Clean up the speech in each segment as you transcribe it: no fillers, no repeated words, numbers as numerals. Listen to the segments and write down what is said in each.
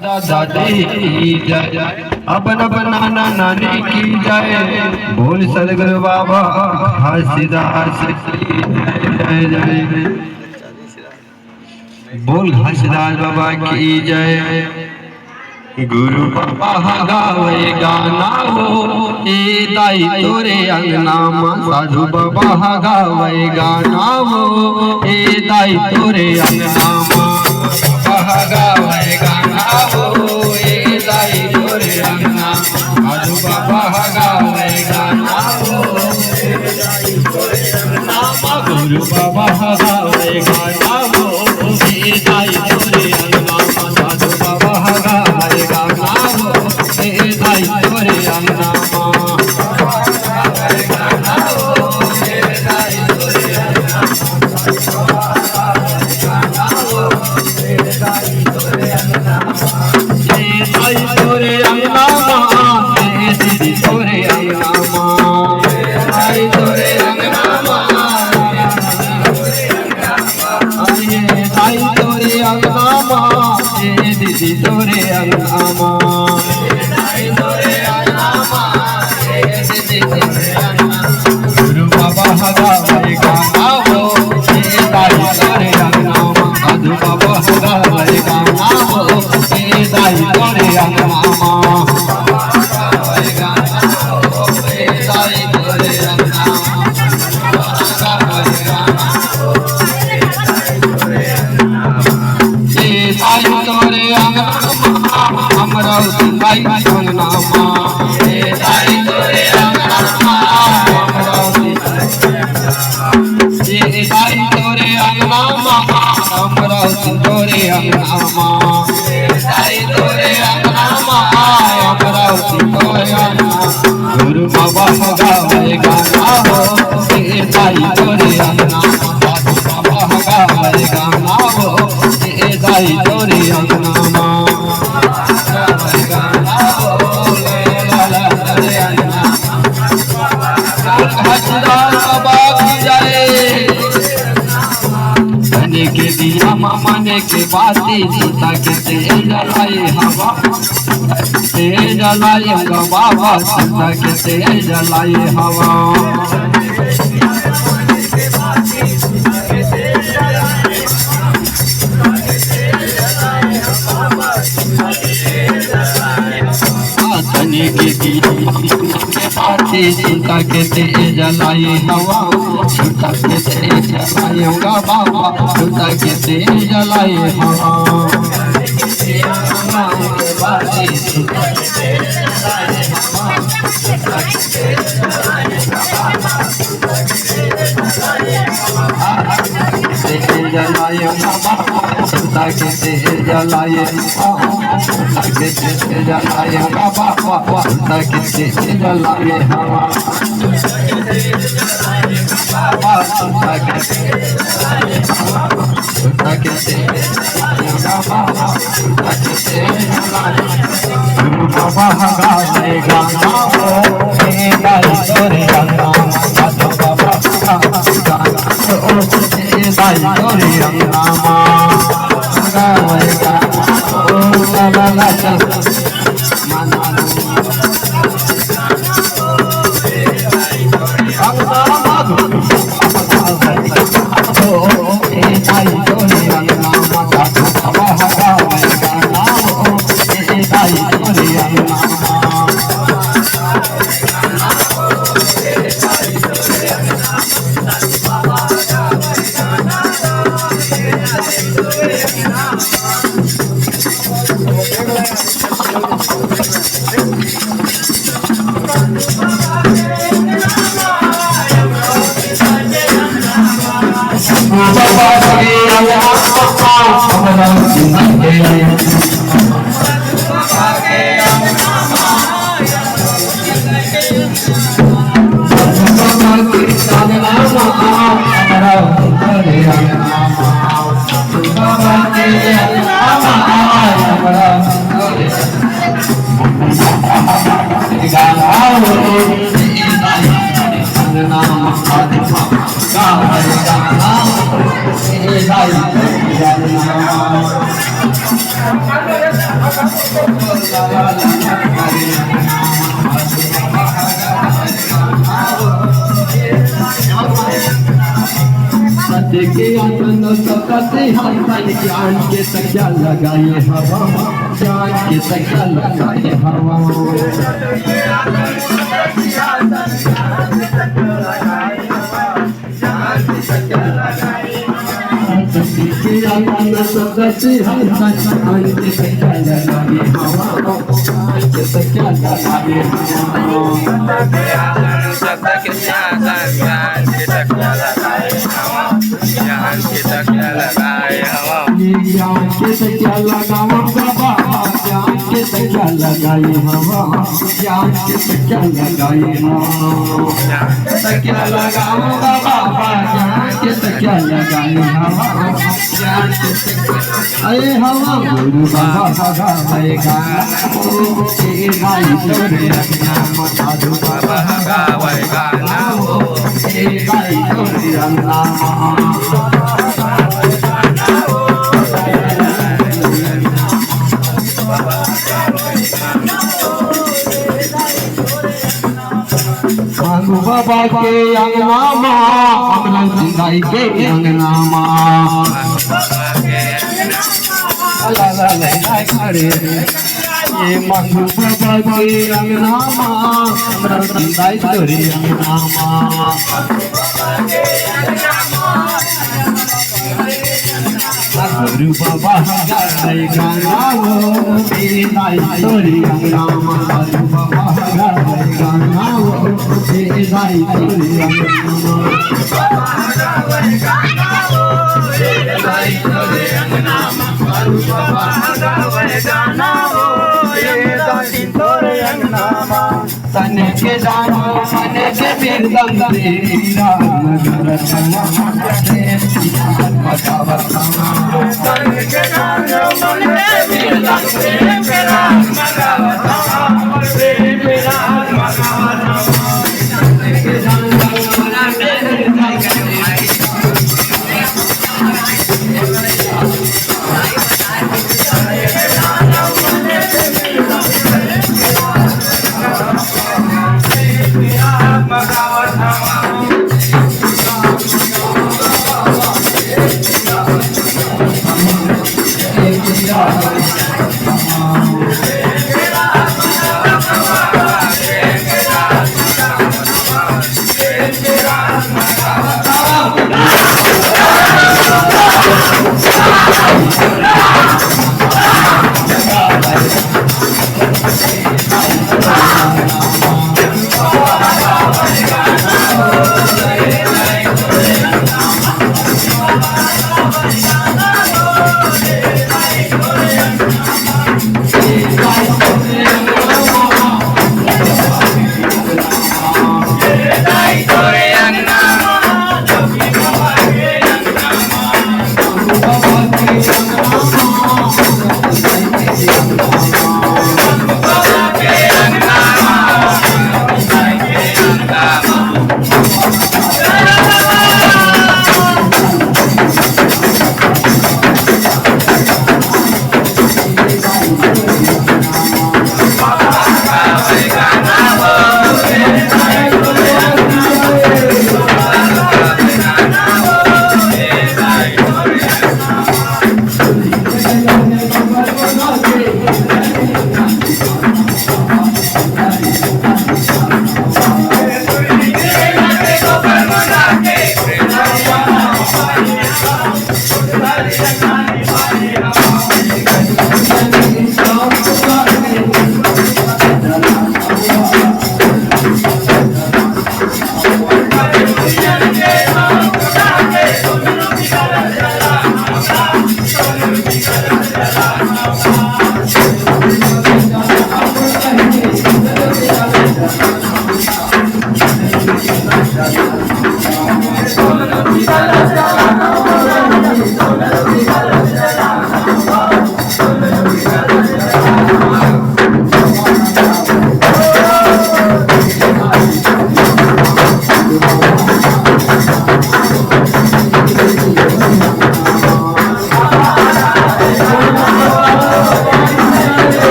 दादी की जय, अपन नाना नानी की जय, बोल सदगुरु बाबा घासीदास की जय जय, बोल घासीदास बाबा की जय। गुरु बाबा गावे गाना हो ए दाई तोरे अंगना मा, साधु बाबा गावे गाना हो ए दाई तोरे अंगना मा, बाबा गावे गाना हो ए दाई तोरे अंगना, साधु बाबा गावे गाना हो ए दाई तोरे अंगना मा, गुरु बाबा गावे गाना हो ए दाई तोरे अंगना मा, साधु बाबा गावे गाना हो ए दाई तोरे अंगना मा, गावे गाना हो ए दाई तोरे अंगना गुरु बाबा गावे गाना हो ए दाई तोरे अंगना मा, साधु बाबा गावे गाना हो ए दाई तोरे अंगना मा, गावे गाना हो ए दाई तोरे अंगना मा, गावे गाना हो ए दाई तोरे अंगना मा, ए दाई तोरे अंगना मा, हमरा दाई अंगना मा, ए दाई तोरे अंगना मा, ए दाई तोरे अंगना मा, हमरा तोरे अंगना मा, ए दाई तोरे अंगना मा, हमरा तोरे अंगना, गुरु बाबा गावे गाना हो ए दाई तोरे अंगना मा, साधु बाबा गावे गाना हो ए दाई तोरे अंगना मा, गावे गाना हो ला ला तोरे अंगना, घासीदास बाबा की जय। मन के दिया मन के बाती, सीता के तेल जलाए हवा, तेल जलाए बाबा, सीता के तेल जलाए हवा, तने के दिया सीता के तेल जलाए हवा, सीता के तेल जलाए बाबा, सीता के तेल जलाए हवा, जलाए बाबा, सीता के तेल जलाए, सीता के तेल जलाए बाबा, सीता के तेल जलाए हवा, सीता के गुरु बाबा गावे गाना हो ए दाई तोरे अंगना मा, साधु बाबा गाना हो ए दाई तोरे अंगना मा, गावे गाना हो ला ला ला माना सत्य के आनंद सकते हसन ज्ञान के तकिया लगाए हवा ज्ञान के तकिया लगाए हवा सत्य के आनंद सकते हसन ज्ञान के तकिया लगाए हवा ज्ञान के तकिया लगाए हवा सत्य के ज्ञान के तकिया लगाए हवा ज्ञान के तकिया लगाए हवा ज्ञान के तकिया लगाओ बाबा ज्ञान के तकिया लगाए हवा ज्ञान के तकिया लगाए हवा तकिया लगाओ बाबा ज्ञान के तकिया लगाए हवा ज्ञान के अरे हवा गुरु बाबा भगावेगा तेरे भाई तोरे रखना साधु बाबा भगावेगा ना हो तेरे भाई तोरे रखना बाबा के अंगनामा अमला सिंगाई के अंगनामा ये मंगू बाबा के अंगनामा अमला सिंगाई तोरे अंगनामा गुरु बाबा गाए गाना वो मेरे दाई तोरे अंगनामा गुरु बाबा गाए गाना वो मेरे दाई तोरे अंगनामा गुरु बाबा गाए गाना वो मेरे दाई तोरे अंगनामा तने के दानो मने के बिरदम तेरा नगर समा तने के दानो मने के बिरदम तेरा नगर समा मेरा मगावत तने के दानो मने के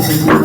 Thank you.